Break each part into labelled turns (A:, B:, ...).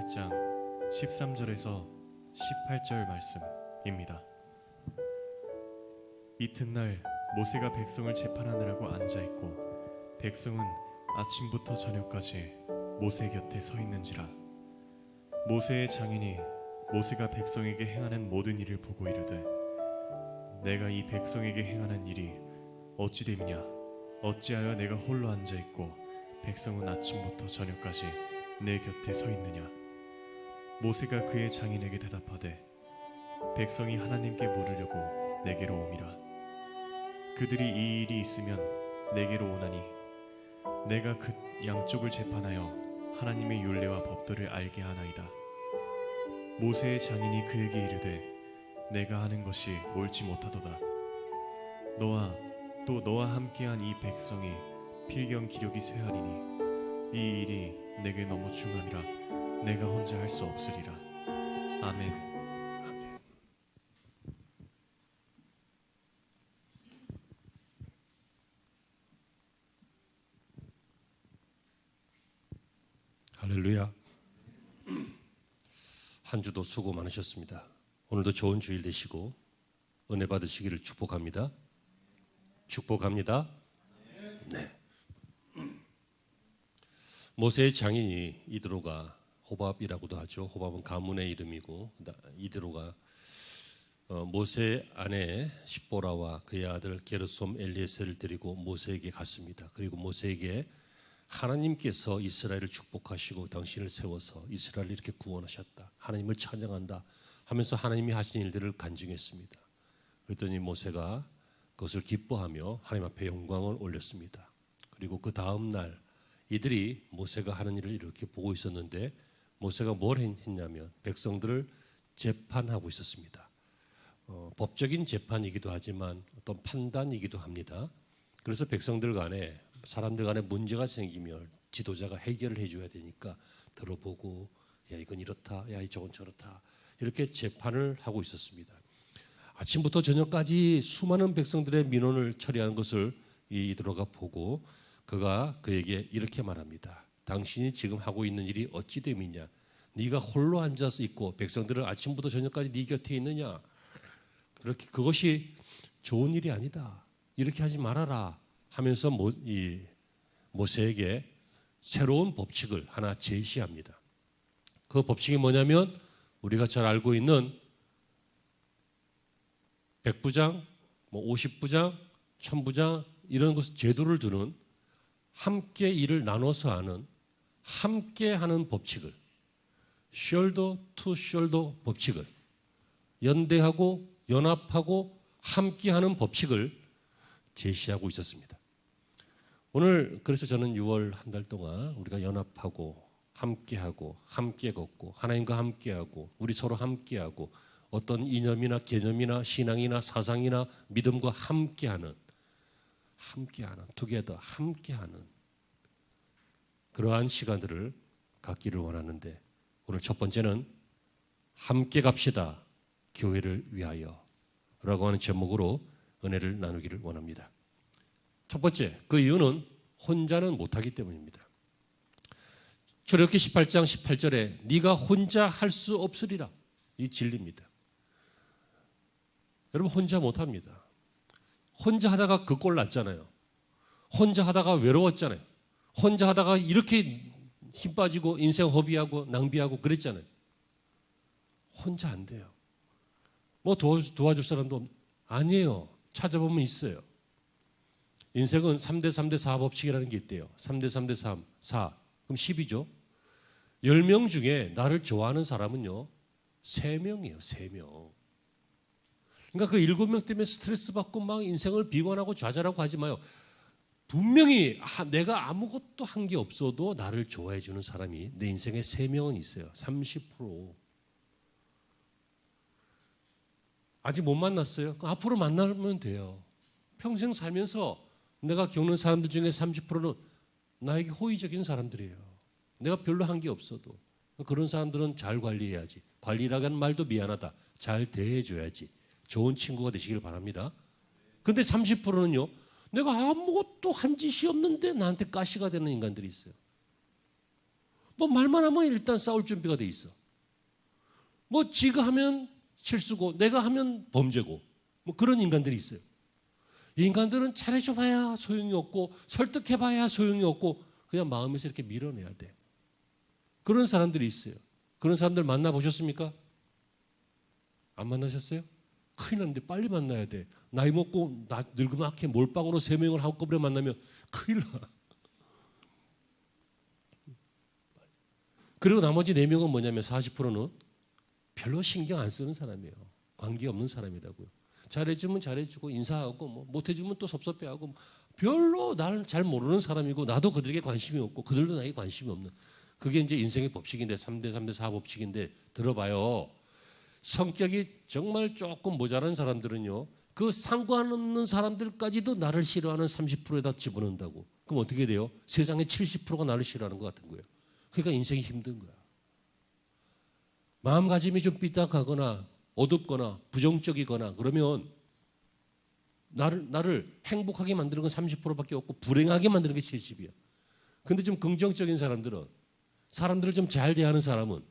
A: 28장 13절에서 18절 말씀입니다. 이튿날 모세가 백성을 재판하느라고 앉아있고 백성은 아침부터 저녁까지 모세 곁에 서 있는지라. 모세의 장인이 모세가 백성에게 행하는 모든 일을 보고 이르되, 내가 이 백성에게 행하는 일이 어찌 됨이냐? 어찌하여 내가 홀로 앉아있고 백성은 아침부터 저녁까지 내 곁에 서 있느냐? 모세가 그의 장인에게 대답하되, 백성이 하나님께 물으려고 내게로 오미라. 그들이 이 일이 있으면 내게로 오나니 내가 그 양쪽을 재판하여 하나님의 율례와 법도를 알게 하나이다. 모세의 장인이 그에게 이르되, 내가 하는 것이 옳지 못하도다. 너와 또 너와 함께한 이 백성이 필경 기력이 쇠하리니 이 일이 내게 너무 중함이라 내가 혼자 할 수 없으리라. 아멘.
B: 할렐루야. 한 주도 수고 많으셨습니다. 오늘도 좋은 주일 되시고 은혜 받으시기를 축복합니다. 축복합니다. 네. 모세의 장인이 이드로가, 호밥이라고도 하죠. 호밥은 가문의 이름이고, 이드로가 모세의 아내 십보라와 그의 아들 게르솜 엘리에셀을 데리고 모세에게 갔습니다. 그리고 모세에게 하나님께서 이스라엘을 축복하시고 당신을 세워서 이스라엘을 이렇게 구원하셨다, 하나님을 찬양한다 하면서 하나님이 하신 일들을 간증했습니다. 그랬더니 모세가 그것을 기뻐하며 하나님 앞에 영광을 올렸습니다. 그리고 그 다음 날 이들이 모세가 하는 일을 이렇게 보고 있었는데, 모세가 뭘 했냐면 백성들을 재판하고 있었습니다. 법적인 재판이기도 하지만 어떤 판단이기도 합니다. 그래서 백성들 간에, 사람들 간에 문제가 생기면 지도자가 해결을 해줘야 되니까 들어보고, 야 이건 이렇다, 야 저건 저렇다, 이렇게 재판을 하고 있었습니다. 아침부터 저녁까지 수많은 백성들의 민원을 처리하는 것을 이드로가 보고 그가 그에게 이렇게 말합니다. 당신이 지금 하고 있는 일이 어찌 됨이냐? 네가 홀로 앉아서 있고 백성들은 아침부터 저녁까지 네 곁에 있느냐? 그렇게 그것이 좋은 일이 아니다. 이렇게 하지 말아라 하면서 모세에게 새로운 법칙을 하나 제시합니다. 그 법칙이 뭐냐면 우리가 잘 알고 있는 100부장, 50부장, 1000부장 이런 것을 제도를 두는, 함께 일을 나눠서 하는, 함께 하는 법칙을, 숄더 투 숄더 법칙을, 연대하고 연합하고 함께 하는 법칙을 제시하고 있었습니다. 오늘 그래서 저는 6월 한 달 동안 우리가 연합하고 함께하고 함께 걷고 하나님과 함께하고 우리 서로 함께하고 어떤 이념이나 개념이나 신앙이나 사상이나 믿음과 함께하는 투게더 함께하는 그러한 시간들을 갖기를 원하는데, 오늘 첫 번째는 함께 갑시다 교회를 위하여 라고 하는 제목으로 은혜를 나누기를 원합니다. 첫 번째, 그 이유는 혼자는 못하기 때문입니다. 출애굽기 18장 18절에 네가 혼자 할 수 없으리라, 이 진리입니다. 여러분 혼자 못합니다. 혼자 하다가 그 꼴 났잖아요. 혼자 하다가 외로웠잖아요. 혼자 하다가 이렇게 힘 빠지고 인생 허비하고 낭비하고 그랬잖아요. 혼자 안 돼요. 뭐 도와줄 사람도 아니에요. 찾아보면 있어요. 인생은 3대 3대 4 법칙이라는 게 있대요. 3대 3대 3, 4, 그럼 10이죠. 10명 중에 나를 좋아하는 사람은요 3명이에요. 3명. 그러니까 그 7명 때문에 스트레스 받고 막 인생을 비관하고 좌절하고 하지 마요. 분명히 내가 아무것도 한 게 없어도 나를 좋아해 주는 사람이 내 인생에 3명은 있어요. 30%. 아직 못 만났어요? 앞으로 만나면 돼요. 평생 살면서 내가 겪는 사람들 중에 30%는 나에게 호의적인 사람들이에요. 내가 별로 한 게 없어도. 그런 사람들은 잘 관리해야지. 관리라는 말도 미안하다. 잘 대해줘야지. 좋은 친구가 되시길 바랍니다. 근데 30%는요, 내가 아무것도 한 짓이 없는데 나한테 가시가 되는 인간들이 있어요. 뭐 말만 하면 일단 싸울 준비가 돼 있어. 뭐 지가 하면 실수고 내가 하면 범죄고 뭐 그런 인간들이 있어요. 이 인간들은 잘해줘봐야 소용이 없고 설득해봐야 소용이 없고 그냥 마음에서 이렇게 밀어내야 돼. 그런 사람들이 있어요. 그런 사람들 만나보셨습니까? 안 만나셨어요? 큰일 났는데 빨리 만나야 돼. 나이 먹고 늙으맣게 몰빵으로 3명을 한꺼번에 만나면 큰일 나. 그리고 나머지 4명은 뭐냐면 40%는 별로 신경 안 쓰는 사람이에요. 관계없는 사람이라고요. 잘해주면 잘해주고 인사하고 뭐 못해주면 또 섭섭해하고 별로 나를 잘 모르는 사람이고 나도 그들에게 관심이 없고 그들도 나에게 관심이 없는 그게 이제 인생의 법칙인데 3대 3대 4 법칙인데 들어봐요. 성격이 정말 조금 모자란 사람들은요. 그 상관없는 사람들까지도 나를 싫어하는 30%에다 집어넣는다고. 그럼 어떻게 돼요? 세상의 70%가 나를 싫어하는 것 같은 거예요. 그러니까 인생이 힘든 거야. 마음가짐이 좀 삐딱하거나 어둡거나 부정적이거나 그러면 나를 행복하게 만드는 건 30%밖에 없고 불행하게 만드는 게 70이야. 근데 좀 긍정적인 사람들은 사람들을 좀 잘 대하는 사람은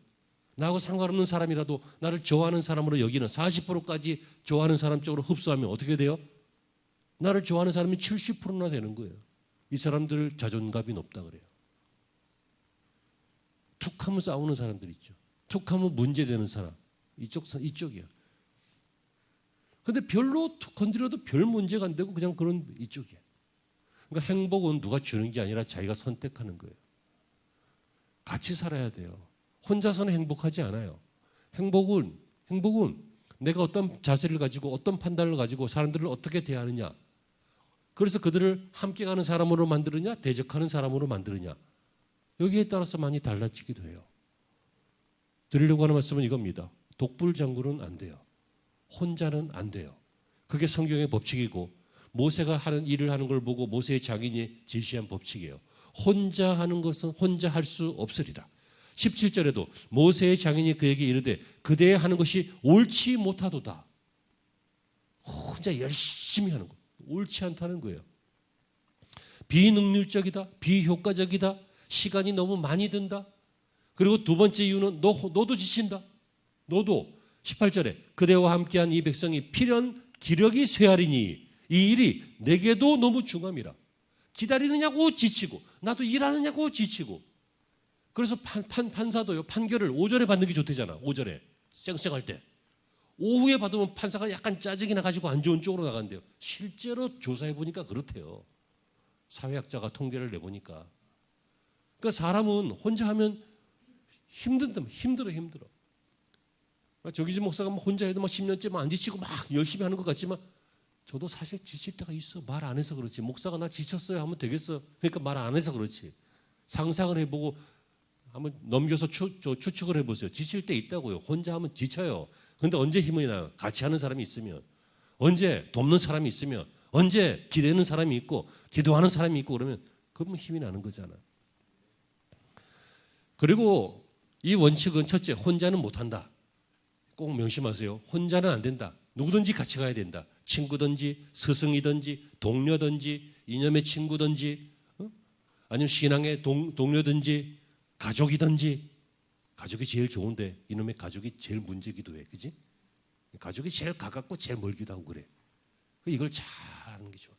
B: 나하고 상관없는 사람이라도 나를 좋아하는 사람으로 여기는 40%까지 좋아하는 사람 쪽으로 흡수하면 어떻게 돼요? 나를 좋아하는 사람이 70%나 되는 거예요. 이 사람들 자존감이 높다 그래요. 툭하면 싸우는 사람들 있죠. 툭하면 문제되는 사람. 이쪽이야. 근데 별로 툭 건드려도 별 문제가 안 되고 그냥 그런 이쪽이야. 그러니까 행복은 누가 주는 게 아니라 자기가 선택하는 거예요. 같이 살아야 돼요. 혼자서는 행복하지 않아요. 행복은 내가 어떤 자세를 가지고 어떤 판단을 가지고 사람들을 어떻게 대하느냐. 그래서 그들을 함께 가는 사람으로 만드느냐 대적하는 사람으로 만드느냐. 여기에 따라서 많이 달라지기도 해요. 드리려고 하는 말씀은 이겁니다. 독불장군은 안 돼요. 혼자는 안 돼요. 그게 성경의 법칙이고 모세가 하는 일을 하는 걸 보고 모세의 장인이 제시한 법칙이에요. 혼자 하는 것은 혼자 할 수 없으리라. 17절에도 모세의 장인이 그에게 이르되 그대의 하는 것이 옳지 못하도다. 혼자 열심히 하는 거. 옳지 않다는 거예요. 비능률적이다. 비효과적이다. 시간이 너무 많이 든다. 그리고 두 번째 이유는 너도 지친다. 너도 18절에 그대와 함께한 이 백성이 필연 기력이 쇠하리니 이 일이 내게도 너무 중함이라. 기다리느냐고 지치고 나도 일하느냐고 지치고. 그래서 판사도요 판결을 오전에 받는 게 좋대잖아. 오전에 쌩쌩할 때. 오후에 받으면 판사가 약간 짜증이 나가지고 안 좋은 쪽으로 나간대요. 실제로 조사해 보니까 그렇대요. 사회학자가 통계를 내보니까. 그러니까 사람은 혼자 하면 힘들어. 저기지 목사가 혼자 해도 막 10년째 안 지치고 막 열심히 하는 것 같지만 저도 사실 지칠 때가 있어. 말 안 해서 그렇지. 목사가 나 지쳤어요 하면 되겠어. 그러니까 말 안 해서 그렇지. 상상을 해보고 한번 넘겨서 추측을 해보세요. 지칠 때 있다고요. 혼자 하면 지쳐요. 그런데 언제 힘이 나요? 같이 하는 사람이 있으면. 언제 돕는 사람이 있으면. 언제 기대는 사람이 있고 기도하는 사람이 있고 그러면 힘이 나는 거잖아. 그리고 이 원칙은 첫째, 혼자는 못한다. 꼭 명심하세요. 혼자는 안 된다. 누구든지 같이 가야 된다. 친구든지 스승이든지 동료든지 이념의 친구든지 아니면 신앙의 동료든지 가족이든지. 가족이 제일 좋은데 이놈의 가족이 제일 문제기도 해. 그지? 가족이 제일 가깝고 제일 멀기도 하고 그래. 이걸 잘 하는 게 좋아.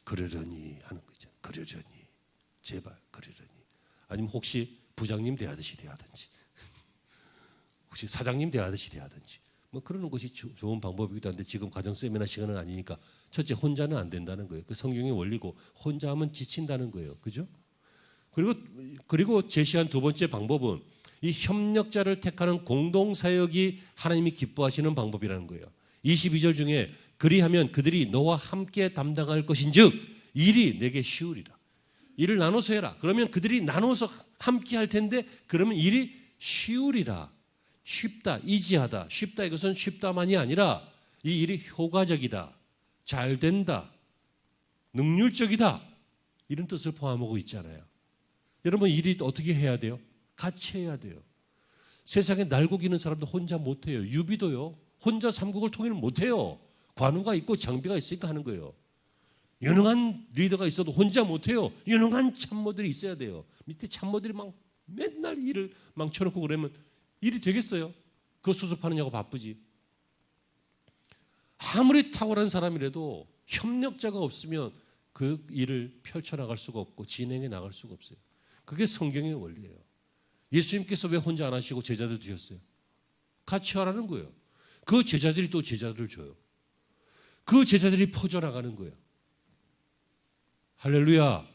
B: 그러려니 하는 거죠. 그러려니. 제발 그러려니. 아니면 혹시 부장님 대하듯이 대하든지 혹시 사장님 대하듯이 대하든지 뭐 그러는 것이 좋은 방법이기도 한데 지금 가정 세미나 시간은 아니니까 첫째 혼자는 안 된다는 거예요. 그 성경의 원리고 혼자 하면 지친다는 거예요. 그죠? 그리고 제시한 두 번째 방법은 이 협력자를 택하는 공동사역이 하나님이 기뻐하시는 방법이라는 거예요. 22절 중에 그리하면 그들이 너와 함께 담당할 것인즉 일이 내게 쉬우리라. 일을 나눠서 해라. 그러면 그들이 나눠서 함께 할 텐데 그러면 일이 쉬우리라. 쉽다, 이지하다. 쉽다 이것은 쉽다만이 아니라 이 일이 효과적이다. 잘 된다. 능률적이다. 이런 뜻을 포함하고 있잖아요. 여러분 일이 어떻게 해야 돼요? 같이 해야 돼요. 세상에 날고기는 사람도 혼자 못해요. 유비도요. 혼자 삼국을 통일을 못해요. 관우가 있고 장비가 있으니까 하는 거예요. 유능한 리더가 있어도 혼자 못해요. 유능한 참모들이 있어야 돼요. 밑에 참모들이 막 맨날 일을 망쳐놓고 그러면 일이 되겠어요? 그거 수습하느냐고 바쁘지. 아무리 탁월한 사람이라도 협력자가 없으면 그 일을 펼쳐나갈 수가 없고 진행해 나갈 수가 없어요. 그게 성경의 원리예요. 예수님께서 왜 혼자 안 하시고 제자들 두셨어요? 같이 하라는 거예요. 그 제자들이 또 제자들을 줘요. 그 제자들이 퍼져나가는 거예요. 할렐루야.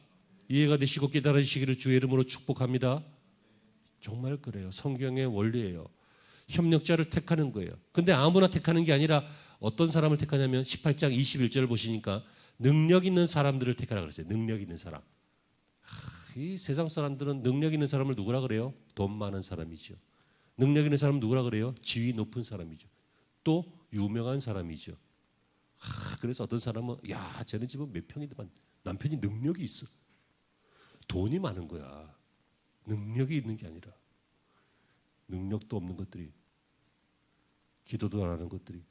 B: 이해가 되시고 깨달으시기를 주의 이름으로 축복합니다. 정말 그래요. 성경의 원리예요. 협력자를 택하는 거예요. 근데 아무나 택하는 게 아니라 어떤 사람을 택하냐면 18장 21절을 보시니까 능력 있는 사람들을 택하라 그랬어요. 능력 있는 사람. 이 세상 사람들은 능력 있는 사람을 누구라 그래요? 돈 많은 사람이죠. 능력 있는 사람은 누구라 그래요? 지위 높은 사람이죠. 또 유명한 사람이죠. 그래서 어떤 사람은 야, 쟤네 집은 몇 평이지만 남편이 능력이 있어. 돈이 많은 거야. 능력이 있는 게 아니라 능력도 없는 것들이, 기도도 안 하는 것들이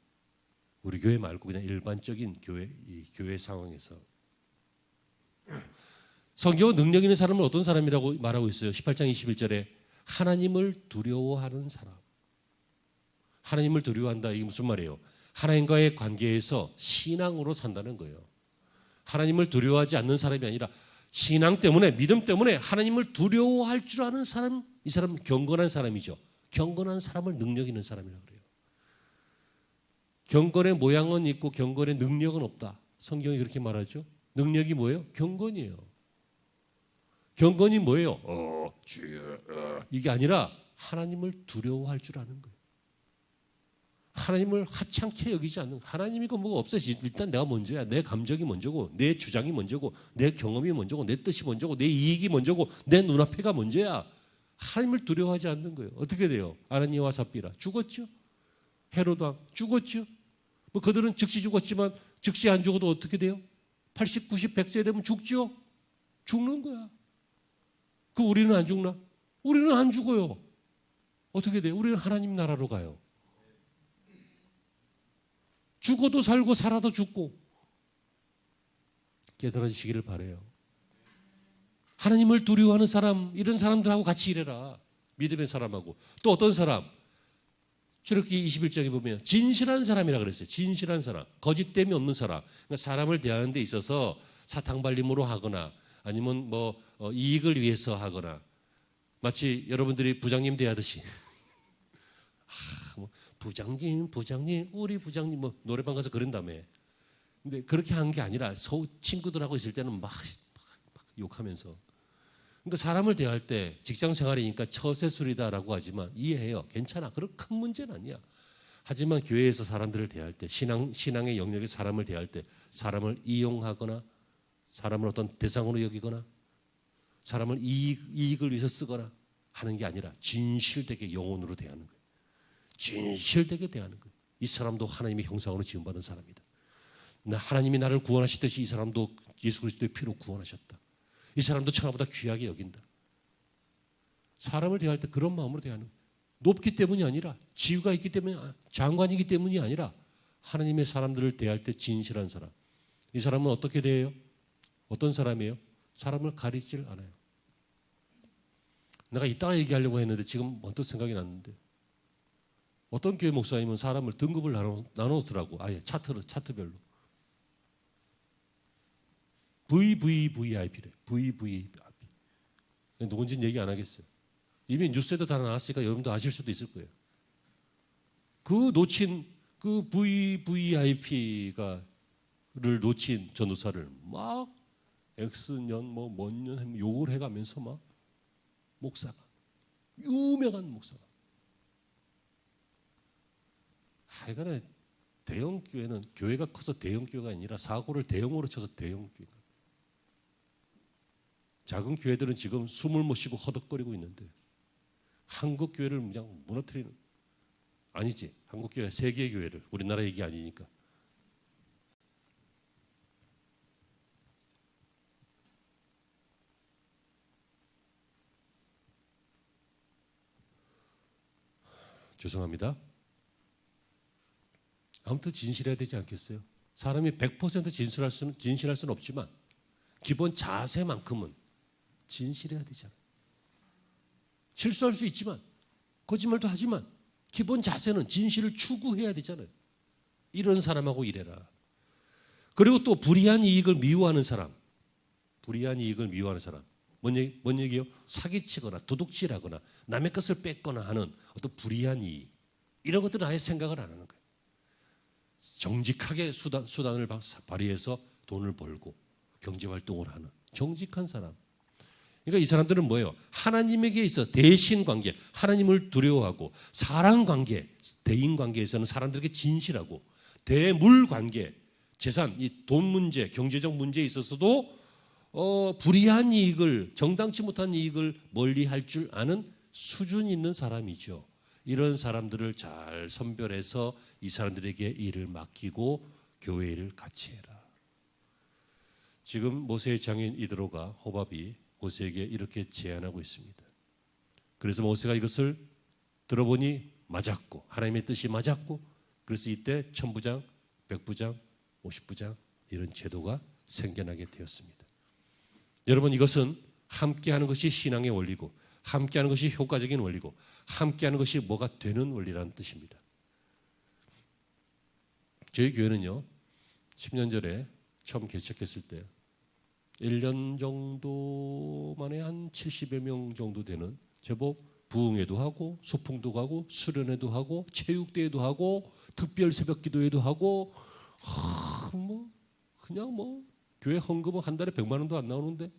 B: 우리 교회 말고 그냥 일반적인 교회 상황에서 성경은 능력 있는 사람은 어떤 사람이라고 말하고 있어요. 18장 21절에 하나님을 두려워하는 사람. 하나님을 두려워한다. 이게 무슨 말이에요? 하나님과의 관계에서 신앙으로 산다는 거예요. 하나님을 두려워하지 않는 사람이 아니라 신앙 때문에, 믿음 때문에 하나님을 두려워할 줄 아는 사람, 이 사람은 경건한 사람이죠. 경건한 사람을 능력 있는 사람이라고 그래요. 경건의 모양은 있고 경건의 능력은 없다. 성경이 그렇게 말하죠. 능력이 뭐예요? 경건이에요. 경건이 뭐예요? 이게 아니라 하나님을 두려워할 줄 아는 거예요. 하나님을 하찮게 여기지 않는, 하나님이고 뭐가 없어요. 일단 내가 먼저야. 내 감정이 먼저고, 내 주장이 먼저고, 내 경험이 먼저고, 내 뜻이 먼저고, 내 이익이 먼저고, 내 눈앞에가 먼저야. 하나님을 두려워하지 않는 거예요. 어떻게 돼요? 아나니아와 삽비라 죽었죠. 헤로드 왕 죽었죠. 뭐 그들은 즉시 죽었지만 즉시 안 죽어도 어떻게 돼요? 80, 90, 100세 되면 죽죠. 죽는 거야. 그 우리는 안 죽나? 우리는 안 죽어요. 어떻게 돼요? 우리는 하나님 나라로 가요. 죽어도 살고 살아도 죽고. 깨달아지시기를 바라요. 하나님을 두려워하는 사람, 이런 사람들하고 같이 일해라. 믿음의 사람하고. 또 어떤 사람? 출애굽기 21장에 보면 진실한 사람이라 그랬어요. 진실한 사람. 거짓됨이 없는 사람. 그러니까 사람을 대하는 데 있어서 사탕발림으로 하거나 아니면 뭐 이익을 위해서 하거나, 마치 여러분들이 부장님 대하듯이 뭐 부장님 우리 부장님 뭐 노래방 가서 그런다며. 근데 그렇게 한 게 아니라 친구들하고 있을 때는 막 욕하면서. 그러니까 사람을 대할 때 직장 생활이니까 처세술이다라고 하지만 이해해요. 괜찮아. 그런 큰 문제는 아니야. 하지만 교회에서 사람들을 대할 때, 신앙의 영역에 사람을 대할 때 사람을 이용하거나 사람을 어떤 대상으로 여기거나 사람을 이익을 위해서 쓰거나 하는 게 아니라 진실되게 영혼으로 대하는 거예요. 진실되게 대하는 거예요. 이 사람도 하나님의 형상으로 지음받은 사람이다. 하나님이 나를 구원하시듯이 이 사람도 예수 그리스도의 피로 구원하셨다. 이 사람도 천하보다 귀하게 여긴다. 사람을 대할 때 그런 마음으로 대하는 거예요. 높기 때문이 아니라, 지위가 있기 때문이, 장관이기 때문이 아니라 하나님의 사람들을 대할 때 진실한 사람. 이 사람은 어떻게 대해요? 어떤 사람이에요? 사람을 가리질 않아요. 내가 이따가 얘기하려고 했는데 지금 언뜻 생각이 났는데, 어떤 교회 목사님은 사람을 등급을 나눠놓더라고. 아예 차트별로. VVVIP래. VVIP. 누군지는 얘기 안 하겠어요. 이미 뉴스에도 다 나왔으니까 여러분도 아실 수도 있을 거예요. 그 놓친 그 VVIP를 놓친 전도사를 막 X년 뭐 뭔 년 욕을 해가면서 막 목사가, 유명한 목사가. 하여간에 대형 교회는, 교회가 커서 대형 교회가 아니라 사고를 대형으로 쳐서 대형 교회가. 작은 교회들은 지금 숨을 못 쉬고 허덕거리고 있는데 한국 교회를 그냥 무너뜨리는, 아니지, 한국 교회, 세계 교회를, 우리나라 얘기 아니니까. 죄송합니다. 아무튼 진실해야 되지 않겠어요? 사람이 100% 진실할 수는 없지만 기본 자세만큼은 진실해야 되잖아요. 실수할 수 있지만 거짓말도 하지만 기본 자세는 진실을 추구해야 되잖아요. 이런 사람하고 일해라. 그리고 또 불이한 이익을 미워하는 사람, 불이한 이익을 미워하는 사람. 뭔 얘기요? 사기치거나 도둑질하거나 남의 것을 뺏거나 하는 어떤 불이한 이익, 이런 것들은 아예 생각을 안 하는 거예요. 정직하게 수단을 발휘해서 돈을 벌고 경제활동을 하는 정직한 사람. 그러니까 이 사람들은 뭐예요? 하나님에게 있어 대신 관계, 하나님을 두려워하고 사람 관계, 대인 관계에서는 사람들에게 진실하고 대물 관계, 재산, 이 돈 문제, 경제적 문제에 있어서도 불이한 이익을, 정당치 못한 이익을 멀리할 줄 아는 수준 있는 사람이죠. 이런 사람들을 잘 선별해서 이 사람들에게 일을 맡기고 교회 일을 같이 해라. 지금 모세의 장인 이드로가 호밥이 모세에게 이렇게 제안하고 있습니다. 그래서 모세가 이것을 들어보니 맞았고 하나님의 뜻이 맞았고, 그래서 이때 1000부장, 100부장, 50부장 이런 제도가 생겨나게 되었습니다. 여러분, 이것은 함께하는 것이 신앙의 원리고 함께하는 것이 효과적인 원리고 함께하는 것이 뭐가 되는 원리라는 뜻입니다. 저희 교회는요 10년 전에 처음 개척했을 때 1년 정도 만에 한 70여 명 정도 되는 제법 부흥회도 하고 소풍도 가고 수련회도 하고 체육대회도 하고 특별 새벽 기도회도 하고 그냥 교회 헌금은 한 달에 100만 원도 안 나오는데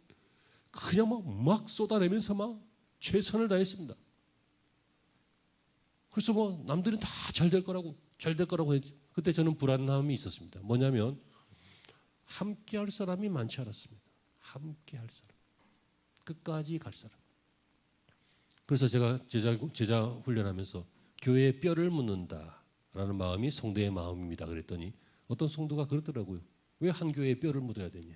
B: 그냥 막 쏟아내면서 막 최선을 다했습니다. 그래서 남들은 다 잘 될 거라고 했지. 그때 저는 불안함이 있었습니다. 뭐냐면 함께 할 사람이 많지 않았습니다. 함께 할 사람, 끝까지 갈 사람. 그래서 제가 제자 훈련하면서 교회에 뼈를 묻는다라는 마음이 성도의 마음입니다. 그랬더니 어떤 성도가 그러더라고요. 왜 한 교회에 뼈를 묻어야 되냐?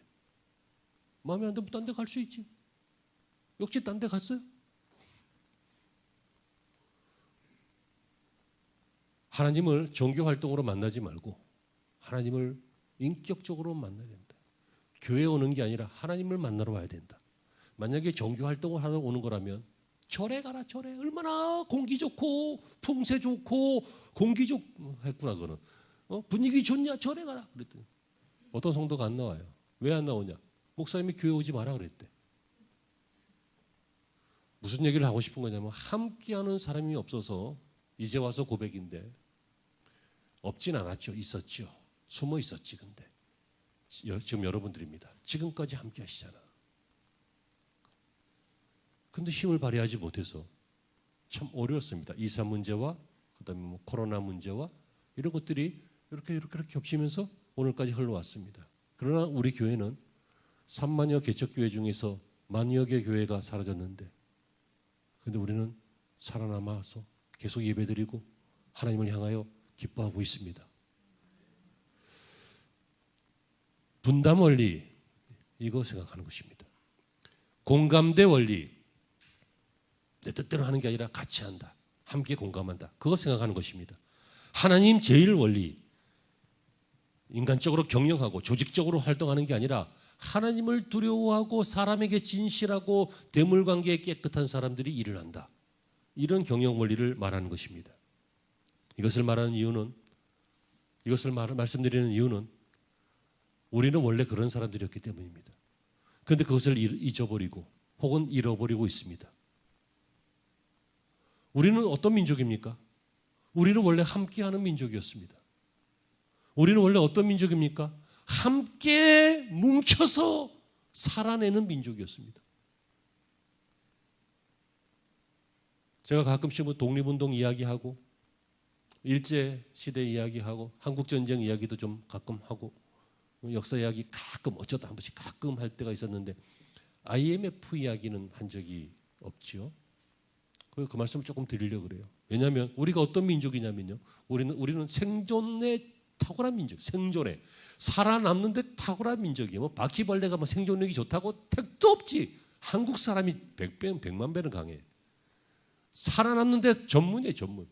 B: 마음에 안 들면 딴 데 갈 수 있지. 역시 딴 데 갔어요. 하나님을 종교 활동으로 만나지 말고 하나님을 인격적으로 만나야 된다. 교회에 오는 게 아니라 하나님을 만나러 와야 된다. 만약에 종교 활동을 하러 오는 거라면 절에 가라. 절에 얼마나 공기 좋고 풍세 좋고 공기 했구나. 그거는 분위기 좋냐? 절에 가라. 그랬더니 어떤 성도가 안 나와요. 왜 안 나오냐? 목사님이 교회 오지 마라 그랬대. 무슨 얘기를 하고 싶은 거냐면 함께하는 사람이 없어서 이제 와서 고백인데 없진 않았죠. 있었죠. 숨어 있었지. 근데 지금 여러분들입니다. 지금까지 함께 하시잖아. 근데 힘을 발휘하지 못해서 참 어려웠습니다. 이사 문제와 그다음에 코로나 문제와 이런 것들이 이렇게 겹치면서 오늘까지 흘러왔습니다. 그러나 우리 교회는 3만여 개척교회 중에서 만여 개 교회가 사라졌는데, 그런데 우리는 살아남아서 계속 예배드리고 하나님을 향하여 기뻐하고 있습니다. 분담 원리, 이거 생각하는 것입니다. 공감대 원리, 내 뜻대로 하는 게 아니라 같이 한다, 함께 공감한다, 그거 생각하는 것입니다. 하나님 제일 원리, 인간적으로 경영하고 조직적으로 활동하는 게 아니라 하나님을 두려워하고 사람에게 진실하고 대물관계에 깨끗한 사람들이 일을 한다, 이런 경영 원리를 말하는 것입니다. 이것을 말씀드리는 이유는 우리는 원래 그런 사람들이었기 때문입니다. 그런데 그것을 잊어버리고 혹은 잃어버리고 있습니다. 우리는 어떤 민족입니까? 우리는 원래 함께하는 민족이었습니다. 우리는 원래 어떤 민족입니까? 함께 뭉쳐서 살아내는 민족이었습니다. 제가 가끔씩 독립운동 이야기하고 일제시대 이야기하고 한국전쟁 이야기도 좀 가끔 하고 역사 이야기 가끔 어쩌다 한 번씩 가끔 할 때가 있었는데 IMF 이야기는 한 적이 없지요. 그 말씀을 조금 드리려고 그래요. 왜냐하면 우리가 어떤 민족이냐면요, 우리는 생존에 탁월한 민족, 생존에 살아남는 데 탁월한 민족이에요. 바퀴벌레가 생존력이 좋다고 택도 없지. 한국 사람이 100배, 100만 배는 강해. 살아남는 데 전문이에요, 전문.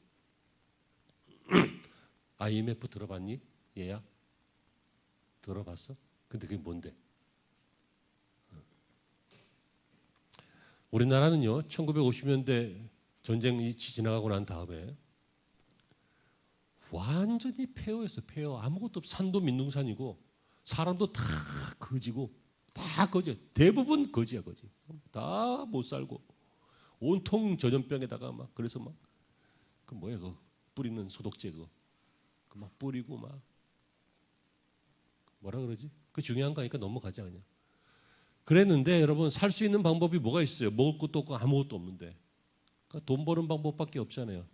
B: IMF 들어봤니? 얘야? 들어봤어? 근데 그게 뭔데? 우리나라는요 1950년대 전쟁이 지나가고 난 다음에 완전히 폐허였어요. 폐허. 아무것도 없어. 산도 민둥산이고 사람도 다 거지고 다 거지야. 대부분 거지야 거지. 다 못 살고 온통 전염병에다가 막 그래서 막 그 뭐야 그 뿌리는 소독제 그거 그 막 뿌리고 막 뭐라 그러지? 그 중요한 거니까 넘어가자 그냥. 그랬는데 여러분 살 수 있는 방법이 뭐가 있어요? 먹을 것도 없고 아무것도 없는데 그러니까 돈 버는 방법밖에 없잖아요.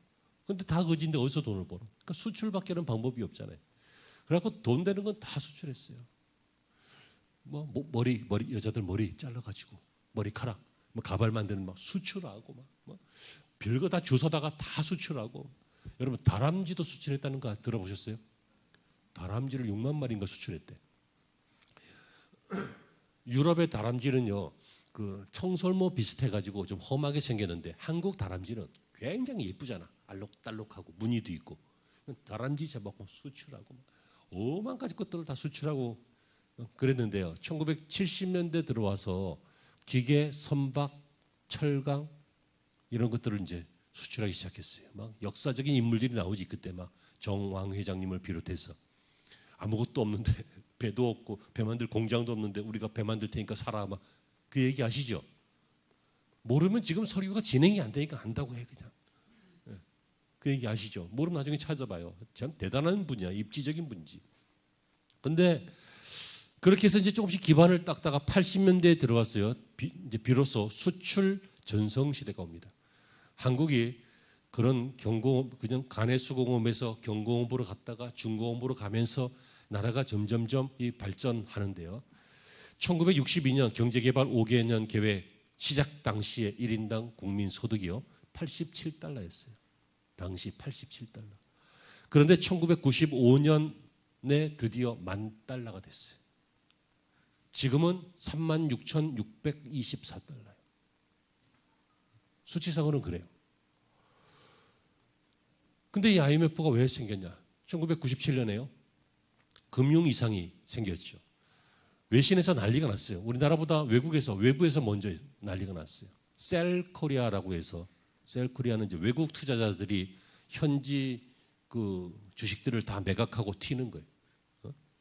B: 근데 다 거지인데 어디서 돈을 벌어? 그러니까 수출밖에는 방법이 없잖아요. 그래갖고 돈 되는 건 다 수출했어요. 뭐 머리 여자들 머리 잘라가지고 머리카락 뭐 가발 만드는 막 수출하고 막 별거 다 주워다가 다 수출하고 여러분 다람쥐도 수출했다는 거 들어보셨어요? 다람쥐를 6만 마리인가 수출했대. 유럽의 다람쥐는요 그 청설모 비슷해가지고 좀 험하게 생겼는데 한국 다람쥐는 굉장히 예쁘잖아. 알록달록하고 무늬도 있고 다람쥐 잡아고 수출하고 오만 가지 것들을 다 수출하고 그랬는데요. 1970년대 들어와서 기계, 선박, 철강 이런 것들을 이제 수출하기 시작했어요. 막 역사적인 인물들이 나오지 그때 막 정왕 회장님을 비롯해서 아무것도 없는데 배도 없고 배 만들 공장도 없는데 우리가 배 만들 테니까 사라 막 그 얘기 아시죠? 모르면 지금 설교가 진행이 안 되니까 안다고 해 그냥. 그 얘기 아시죠? 모르면 나중에 찾아봐요. 참 대단한 분이야. 입지적인 분이지. 근데 그렇게 해서 이제 조금씩 기반을 닦다가 80년대에 들어왔어요. 이제 비로소 수출 전성 시대가 옵니다. 한국이 그런 그냥 간해수공업에서 경공업으로 갔다가 중공업으로 가면서 나라가 점점점 이 발전하는데요. 1962년 경제개발 5개년 계획 시작 당시에 1인당 국민 소득이요 87달러였어요. 당시 87달러. 그런데 1995년에 드디어 10,000달러가 됐어요. 지금은 36,624달러예요. 수치상으로는 그래요. 근데 이 IMF가 왜 생겼냐? 1997년에요. 금융 이상이 생겼죠. 외신에서 난리가 났어요. 우리나라보다 외부에서 먼저 난리가 났어요. 셀코리아라고 해서 셀코리아는 이제 외국 투자자들이 현지 그 주식들을 다 매각하고 튀는 거예요.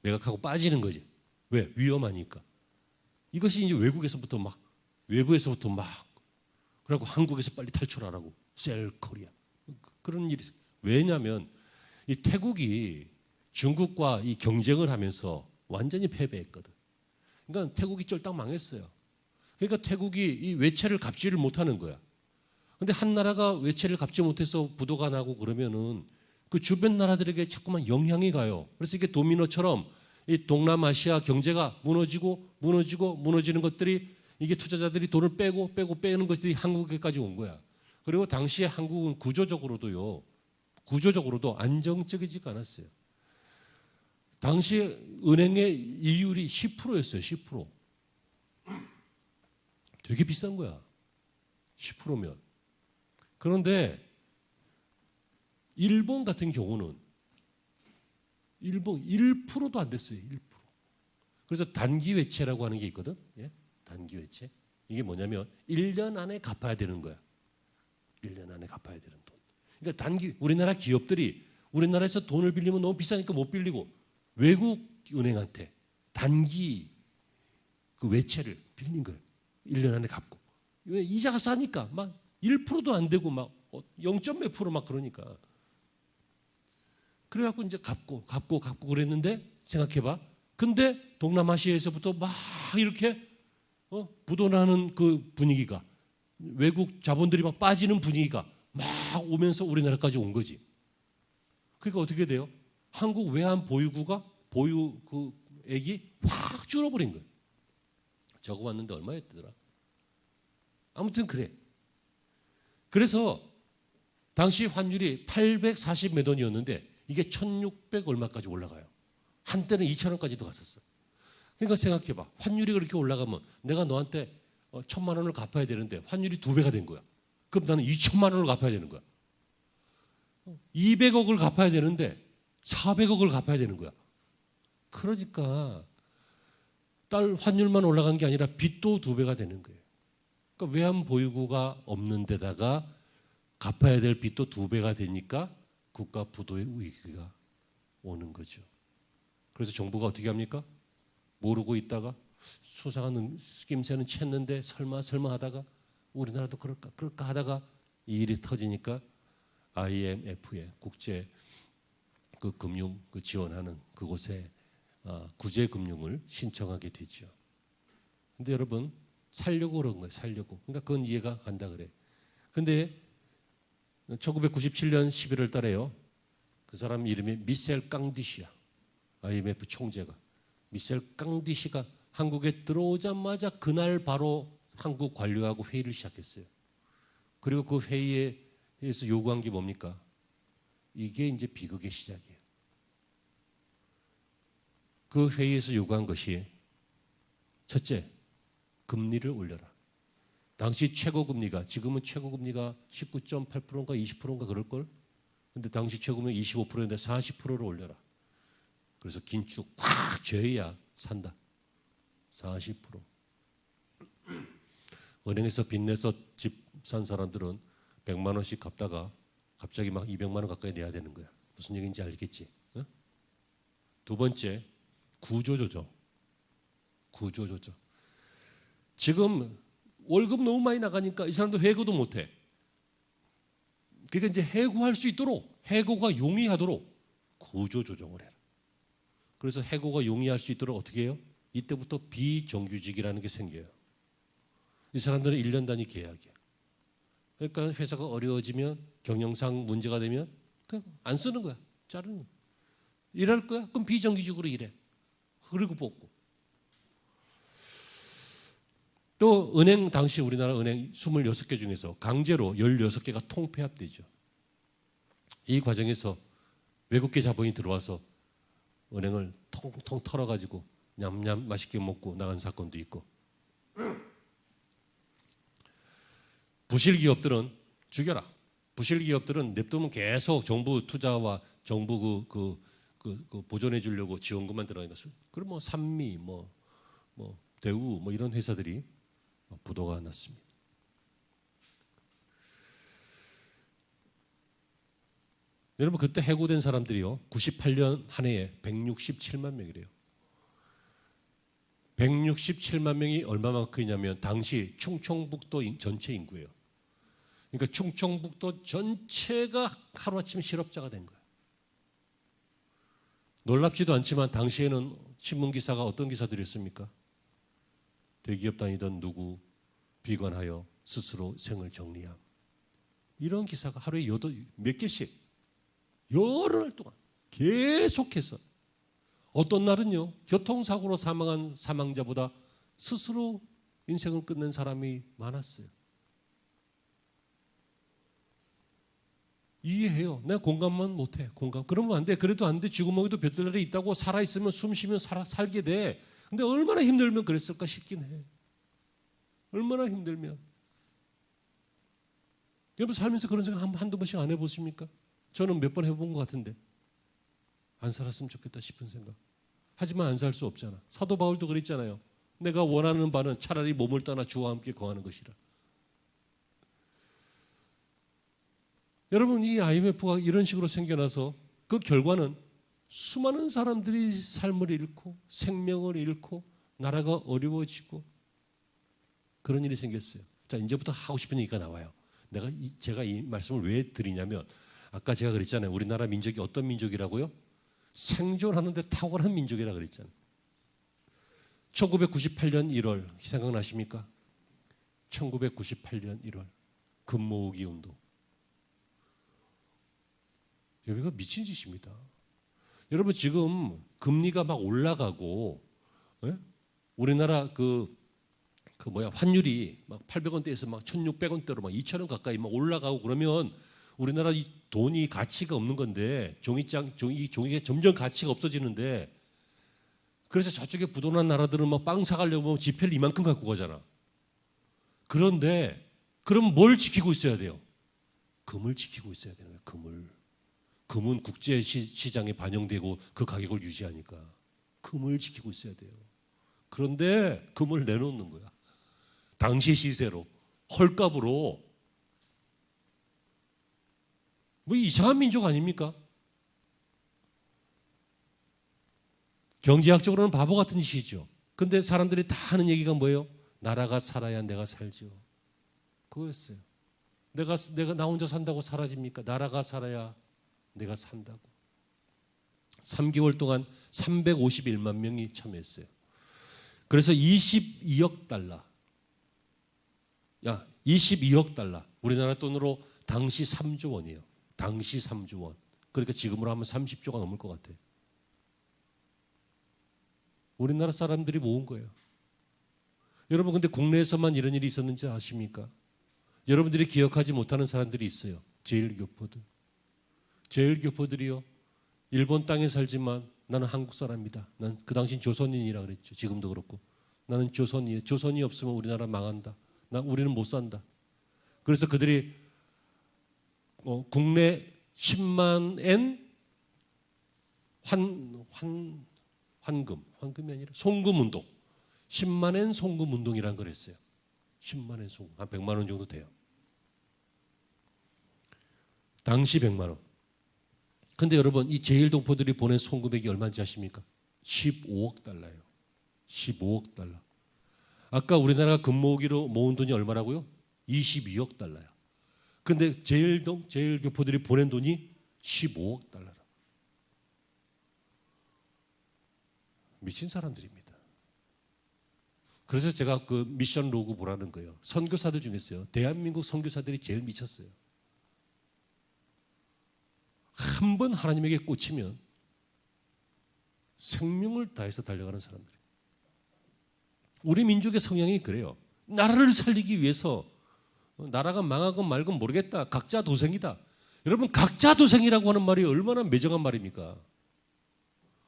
B: 매각하고 빠지는 거지. 왜? 위험하니까. 이것이 이제 외부에서부터 막 그래갖고 한국에서 빨리 탈출하라고 셀코리아 그런 일이 있어요. 왜냐하면 이 태국이 중국과 이 경쟁을 하면서 완전히 패배했거든. 그러니까 태국이 쫄딱 망했어요. 그러니까 태국이 이 외채를 갚지를 못하는 거야. 근데 한 나라가 외채를 갚지 못해서 부도가 나고 그러면은 그 주변 나라들에게 자꾸만 영향이 가요. 그래서 이게 도미노처럼 이 동남아시아 경제가 무너지는 것들이 이게 투자자들이 돈을 빼는 것들이 한국에까지 온 거야. 그리고 당시에 한국은 구조적으로도 안정적이지가 않았어요. 당시 은행의 이율이 10%였어요. 10%. 되게 비싼 거야. 10%면. 그런데 일본 같은 경우는 일본 1%도 안 됐어요. 1%. 그래서 단기 외채라고 하는 게 있거든. 예? 단기 외채. 이게 뭐냐면 1년 안에 갚아야 되는 거야. 1년 안에 갚아야 되는 돈. 그러니까 우리나라 기업들이 우리나라에서 돈을 빌리면 너무 비싸니까 못 빌리고 외국 은행한테 단기 그 외채를 빌린 거예요. 1년 안에 갚고. 왜? 이자가 싸니까 막 1%도 안 되고 막 0.몇 프로 막 그러니까. 그래갖고 이제 갚고 그랬는데 생각해봐. 근데 동남아시아에서부터 막 이렇게 부도나는 그 분위기가 외국 자본들이 막 빠지는 분위기가 막 오면서 우리나라까지 온 거지. 그러니까 어떻게 돼요? 한국 외환 보유 액이 확 줄어버린 거예요. 적어봤는데 얼마였더라? 아무튼 그래. 그래서 당시 환율이 840 몇 원이었는데 이게 1,600 얼마까지 올라가요. 한때는 2,000원까지도 갔었어. 그러니까 생각해봐. 환율이 그렇게 올라가면 내가 너한테 1,000만 원을 갚아야 되는데 환율이 2배가 된 거야. 그럼 나는 2,000만 원을 갚아야 되는 거야. 200억을 갚아야 되는데 400억을 갚아야 되는 거야. 그러니까 딸 환율만 올라간 게 아니라 빚도 2배가 되는 거예요. 그러니까 외환 보유고가 없는 데다가 갚아야 될 빚도 2배가 되니까 국가 부도의 위기가 오는 거죠. 그래서 정부가 어떻게 합니까? 모르고 있다가 수상한 쓰임새는 챘는데 설마 하다가 우리나라도 그럴까 하다가 이 일이 터지니까 IMF에 국제 그 금융 그 지원하는 그곳에 구제 금융을 신청하게 되죠. 근데 여러분 살려고 그런 거예요. 살려고. 그러니까 그건 이해가 간다 그래. 근데 1997년 11월 달에요. 그 사람 이름이 미셸 깡디시야. IMF 총재가. 미셸 깡디시가 한국에 들어오자마자 그날 바로 한국 관료하고 회의를 시작했어요. 그리고 그 회의에서 요구한 게 뭡니까? 이게 이제 비극의 시작이에요. 그 회의에서 요구한 것이 첫째, 금리를 올려라. 당시 최고금리가 지금은 최고금리가 19.8%인가 20%인가 그럴걸? 근데 당시 최고금리 25%인데 40%를 올려라. 그래서 긴축 꽉 쥐어야 산다. 40%. 은행에서 빚내서 집 산 사람들은 100만 원씩 갚다가 갑자기 막 200만 원 가까이 내야 되는 거야. 무슨 얘기인지 알겠지? 어? 두 번째, 구조조정. 구조조정. 지금 월급 너무 많이 나가니까 이 사람도 해고도 못해. 그러니까 이제 해고할 수 있도록 해고가 용이하도록 구조조정을 해라. 그래서 해고가 용이할 수 있도록 어떻게 해요? 이때부터 비정규직이라는 게 생겨요. 이 사람들은 1년 단위 계약이야. 그러니까 회사가 어려워지면 경영상 문제가 되면 그냥 안 쓰는 거야. 자르는 거야. 일할 거야? 그럼 비정규직으로 일해. 그리고 뽑고. 또 은행 당시 우리나라 은행 26개 중에서 강제로 16개가 통폐합되죠. 이 과정에서 외국계 자본이 들어와서 은행을 통통 털어가지고 냠냠 맛있게 먹고 나간 사건도 있고, 부실 기업들은 죽여라. 부실 기업들은 냅두면 계속 정부 투자와 정부 그 보존해 주려고 지원금만 들어가니까 그럼 뭐 산미 뭐 대우 뭐 이런 회사들이 부도가 났습니다. 여러분 그때 해고된 사람들이요 98년 한 해에 167만 명이래요. 167만 명이 얼마만큼이냐면 당시 충청북도 전체 인구예요. 그러니까 충청북도 전체가 하루아침에 실업자가 된 거예요. 놀랍지도 않지만 당시에는 신문기사가 어떤 기사들이었습니까? 대기업 다니던 누구 비관하여 스스로 생을 정리함. 이런 기사가 하루에 몇 개씩 열흘 동안 계속해서 어떤 날은요 교통사고로 사망한 사망자보다 스스로 인생을 끝낸 사람이 많았어요. 이해해요. 내가 공감만 못해. 그러면 안 돼. 그래도 안 돼. 쥐구멍에도 볕들날이 있다고 살아있으면 숨쉬면 살게 돼. 근데 얼마나 힘들면 그랬을까 싶긴 해. 얼마나 힘들면. 여러분 살면서 그런 생각 한두 번씩 안 해보십니까? 저는 몇 번 해본 것 같은데 안 살았으면 좋겠다 싶은 생각. 하지만 안 살 수 없잖아. 사도 바울도 그랬잖아요. 내가 원하는 바는 차라리 몸을 떠나 주와 함께 거하는 것이라. 여러분 이 IMF가 이런 식으로 생겨나서 그 결과는 수많은 사람들이 삶을 잃고 생명을 잃고 나라가 어려워지고 그런 일이 생겼어요. 자 이제부터 하고 싶은 얘기가 나와요. 제가 이 말씀을 왜 드리냐면 아까 제가 그랬잖아요. 우리나라 민족이 어떤 민족이라고요? 생존하는 데 탁월한 민족이라 그랬잖아요. 1998년 1월 생각나십니까? 1998년 1월 금모으기 운동. 여기가 미친 짓입니다. 여러분 지금 금리가 막 올라가고 우리나라 환율이 막 800원대에서 막 1,600원대로 막 2,000원 가까이 막 올라가고 그러면 우리나라 이 돈이 가치가 없는 건데 종이가 점점 가치가 없어지는데 그래서 저쪽에 부도난 나라들은 막 빵 사가려고 지폐를 이만큼 갖고 가잖아. 그런데 그럼 뭘 지키고 있어야 돼요? 금을 지키고 있어야 되는 거예요. 금은 국제 시장에 반영되고 그 가격을 유지하니까 금을 지키고 있어야 돼요. 그런데 금을 내놓는 거야. 당시 시세로 헐값으로. 뭐 이상한 민족 아닙니까? 경제학적으로는 바보 같은 짓이죠. 근데 사람들이 다 하는 얘기가 뭐예요? 나라가 살아야 내가 살죠. 그거였어요. 나 혼자 산다고 사라집니까? 나라가 살아야 내가 산다고. 3개월 동안 351만 명이 참여했어요. 그래서 22억 달러. 22억 달러. 우리나라 돈으로 당시 3조 원이에요. 당시 3조 원. 그러니까 지금으로 하면 30조가 넘을 것 같아요. 우리나라 사람들이 모은 거예요. 여러분, 근데 국내에서만 이런 일이 있었는지 아십니까? 여러분들이 기억하지 못하는 사람들이 있어요. 제일교포들. 제일교포들이요. 일본 땅에 살지만 나는 한국 사람이다. 난 그 당시 조선인이라 그랬죠. 지금도 그렇고. 나는 조선이에요. 조선이 없으면 우리나라 망한다. 우리는 못 산다. 그래서 그들이 국내 10만 엔 환금이 아니라 송금운동. 10만 엔 송금운동이라는 걸 했어요. 10만 엔 송금. 한 100만 원 정도 돼요. 당시 100만 원. 근데 여러분, 이 제일동포들이 보낸 송금액이 얼마인지 아십니까? 15억 달러예요. 15억 달러. 아까 우리나라가 금모으기로 모은 돈이 얼마라고요? 22억 달러야. 근데 제일교포들이 보낸 돈이 15억 달러라. 미친 사람들입니다. 그래서 제가 그 미션 로그 보라는 거예요. 선교사들 중에서요. 대한민국 선교사들이 제일 미쳤어요. 한 번 하나님에게 꽂히면 생명을 다해서 달려가는 사람들. 우리 민족의 성향이 그래요. 나라를 살리기 위해서 나라가 망하건 말건 모르겠다. 각자 도생이다. 여러분, 각자 도생이라고 하는 말이 얼마나 매정한 말입니까?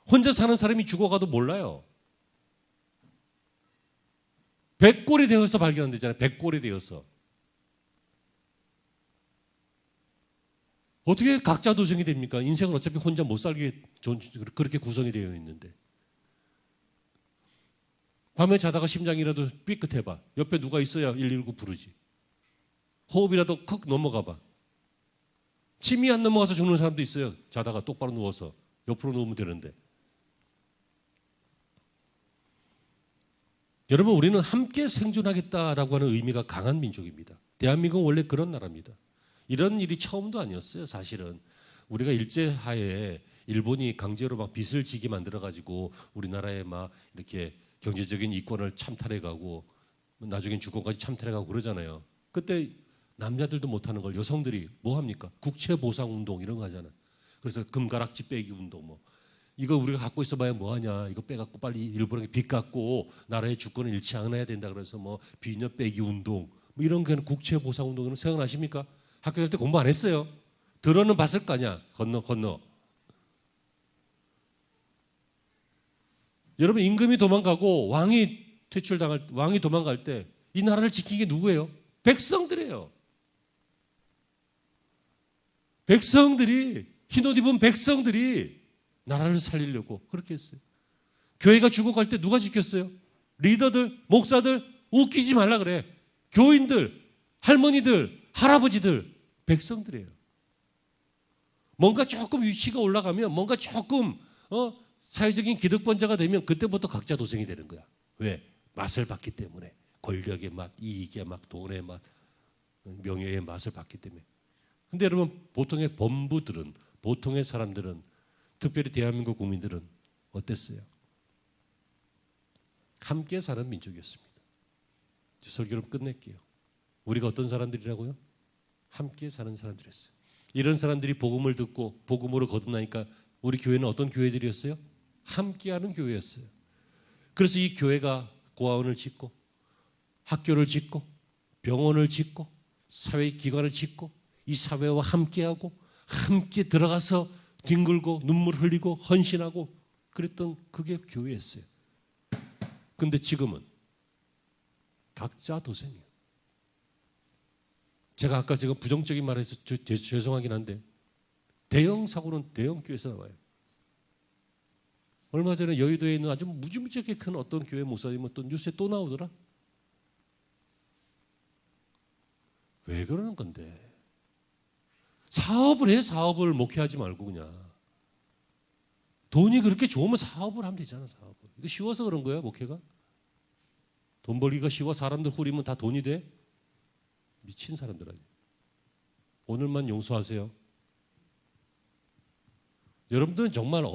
B: 혼자 사는 사람이 죽어가도 몰라요. 백골이 되어서 발견한대잖아요. 백골이 되어서. 어떻게 각자 도생이 됩니까? 인생은 어차피 혼자 못 살게 그렇게 구성이 되어 있는데. 밤에 자다가 심장이라도 삐끗해봐. 옆에 누가 있어야 119 부르지. 호흡이라도 컥 넘어가봐. 침이 안 넘어가서 죽는 사람도 있어요. 자다가 똑바로 누워서. 옆으로 누우면 되는데. 여러분, 우리는 함께 생존하겠다라고 하는 의미가 강한 민족입니다. 대한민국은 원래 그런 나라입니다. 이런 일이 처음도 아니었어요. 사실은 우리가 일제하에 일본이 강제로 막 빚을 지게 만들어가지고 우리나라에 막 이렇게 경제적인 이권을 참탈해가고 나중엔 주권까지 참탈해가고 그러잖아요. 그때 남자들도 못하는 걸 여성들이 뭐 합니까? 국채보상운동 이런 거 하잖아요. 그래서 금가락지 빼기 운동 뭐 이거 우리가 갖고 있어봐야 뭐하냐. 이거 빼갖고 빨리 일본에게 빚 갚고 나라의 주권을 잃지 않아야 된다. 그래서 뭐 비녀 빼기 운동 뭐 이런 게 국채보상운동은 생각나십니까? 학교 갈 때 공부 안 했어요. 들어는 봤을 거 아니야. 건너. 여러분, 임금이 도망가고 왕이 도망갈 때 이 나라를 지킨 게 누구예요? 백성들이에요. 백성들이, 흰옷 입은 백성들이 나라를 살리려고 그렇게 했어요. 교회가 죽어갈 때 누가 지켰어요? 리더들, 목사들, 웃기지 말라 그래. 교인들, 할머니들, 할아버지들, 백성들이에요. 뭔가 조금 위치가 올라가면, 뭔가 조금 사회적인 기득권자가 되면 그때부터 각자 도생이 되는 거야. 왜? 맛을 봤기 때문에. 권력의 맛, 이익의 맛, 돈의 맛, 명예의 맛을 봤기 때문에. 근데 여러분, 보통의 범부들은, 보통의 사람들은, 특별히 대한민국 국민들은 어땠어요? 함께 사는 민족이었습니다. 이제 설교를 끝낼게요. 우리가 어떤 사람들이라고요? 함께 사는 사람들이었어요. 이런 사람들이 복음을 듣고 복음으로 거듭나니까 우리 교회는 어떤 교회들이었어요? 함께하는 교회였어요. 그래서 이 교회가 고아원을 짓고 학교를 짓고 병원을 짓고 사회기관을 짓고 이 사회와 함께하고 함께 들어가서 뒹굴고 눈물 흘리고 헌신하고 그랬던 그게 교회였어요. 근데 지금은 각자 도생이에요. 제가 아까 제가 부정적인 말해서 죄송하긴 한데 대형 사고는 대형 교회에서 나와요. 얼마 전에 여의도에 있는 아주 무지무지하게 큰 어떤 교회 목사님 어떤 뉴스에 또 나오더라. 왜 그러는 건데? 사업을 해. 사업을 목회하지 말고 그냥. 돈이 그렇게 좋으면 사업을 하면 되잖아. 사업을. 이거 쉬워서 그런 거야, 목회가? 돈 벌기가 쉬워? 사람들 후리면 다 돈이 돼? 미친 사람들 아니에요. 오늘만 용서하세요. 여러분들은 정말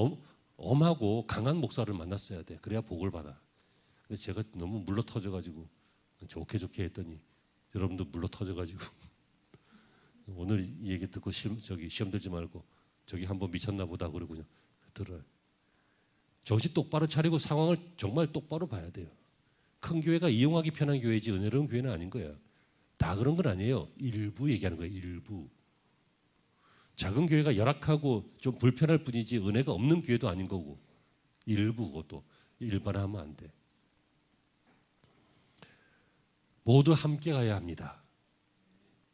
B: 엄하고 강한 목사를 만났어야 돼. 그래야 복을 받아. 근데 제가 너무 물러 터져가지고 좋게 했더니 여러분도 물러 터져가지고 오늘 이 얘기 듣고 시험 들지 말고 저기 한번 미쳤나 보다 그러고 그냥 들어요. 정신 똑바로 차리고 상황을 정말 똑바로 봐야 돼요. 큰 교회가 이용하기 편한 교회지 은혜로운 교회는 아닌 거야. 다 그런 건 아니에요. 일부 얘기하는 거예요. 일부. 작은 교회가 열악하고 좀 불편할 뿐이지 은혜가 없는 교회도 아닌 거고 일부 그것도 일반화하면 안 돼. 모두 함께 가야 합니다.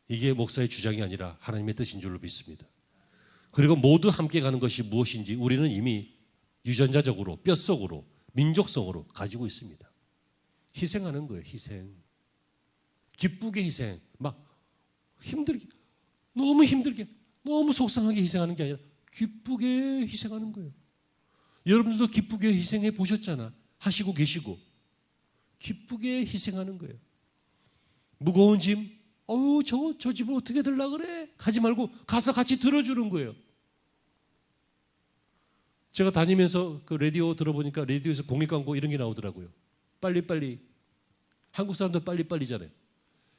B: 이게 목사의 주장이 아니라 하나님의 뜻인 줄로 믿습니다. 그리고 모두 함께 가는 것이 무엇인지 우리는 이미 유전자적으로 뼛속으로 민족성으로 가지고 있습니다. 희생하는 거예요. 희생. 기쁘게 희생. 막 힘들게 너무 힘들게 너무 속상하게 희생하는 게 아니라 기쁘게 희생하는 거예요. 여러분들도 기쁘게 희생해 보셨잖아. 하시고 계시고 기쁘게 희생하는 거예요. 무거운 짐, 저 집을 어떻게 들라 그래? 가지 말고 가서 같이 들어주는 거예요. 제가 다니면서 그 라디오 들어보니까 라디오에서 공익 광고 이런 게 나오더라고요. 빨리빨리. 한국 사람들 빨리빨리잖아요.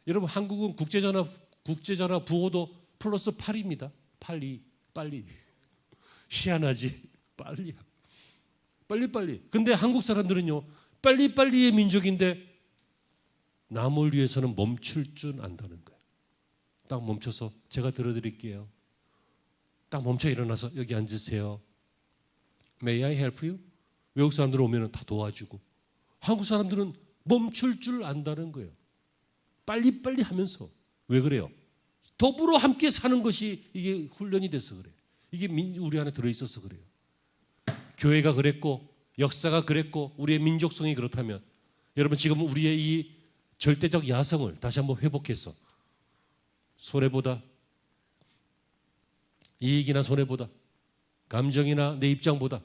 B: 여러분 한국은 국제전화 부호도 플러스 8입니다. 빨리. 희한하지. 빨리빨리. 근데 한국 사람들은요. 빨리빨리의 민족인데 남을 위해서는 멈출 줄 안다는 거예요. 딱 멈춰서 제가 들어드릴게요. 딱 멈춰 일어나서 여기 앉으세요. May I help you? 외국 사람들 오면 다 도와주고 한국 사람들은 멈출 줄 안다는 거예요. 빨리빨리 하면서. 왜 그래요? 더불어 함께 사는 것이 이게 훈련이 돼서 그래요. 이게 우리 안에 들어있어서 그래요. 교회가 그랬고 역사가 그랬고 우리의 민족성이 그렇다면 여러분 지금 우리의 이 절대적 야성을 다시 한번 회복해서 손해보다 이익이나 손해보다 감정이나 내 입장보다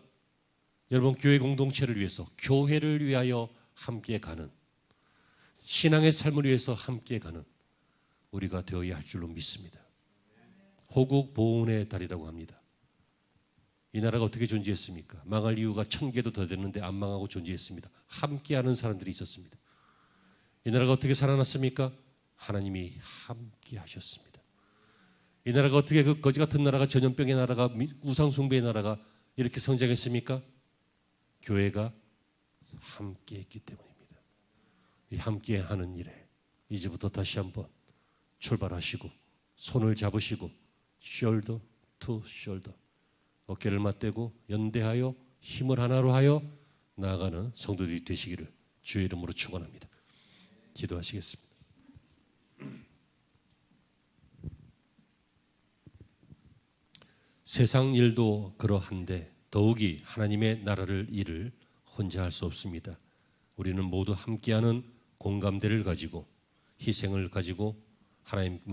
B: 여러분 교회 공동체를 위해서 교회를 위하여 함께 가는 신앙의 삶을 위해서 함께 가는 우리가 되어야 할 줄로 믿습니다. 호국 보훈의 달이라고 합니다. 이 나라가 어떻게 존재했습니까? 망할 이유가 1000개도 더 됐는데 안 망하고 존재했습니다. 함께하는 사람들이 있었습니다. 이 나라가 어떻게 살아났습니까? 하나님이 함께 하셨습니다. 이 나라가 어떻게 그 거지 같은 나라가 전염병의 나라가 우상숭배의 나라가 이렇게 성장했습니까? 교회가 함께 했기 때문입니다. 이 함께 하는 일에 이제부터 다시 한번 출발하시고 손을 잡으시고 shoulder to shoulder 어깨를 맞대고 연대하여 힘을 하나로 하여 나아가는 성도들이 되시기를 주의 이름으로 축원합니다. 기도하시겠습니다. 세상 일도 그러한데 더욱이 하나님의 나라를 일을 혼자 할 수 없습니다. 우리는 모두 함께하는 공감대를 가지고 희생을 가지고 하나님을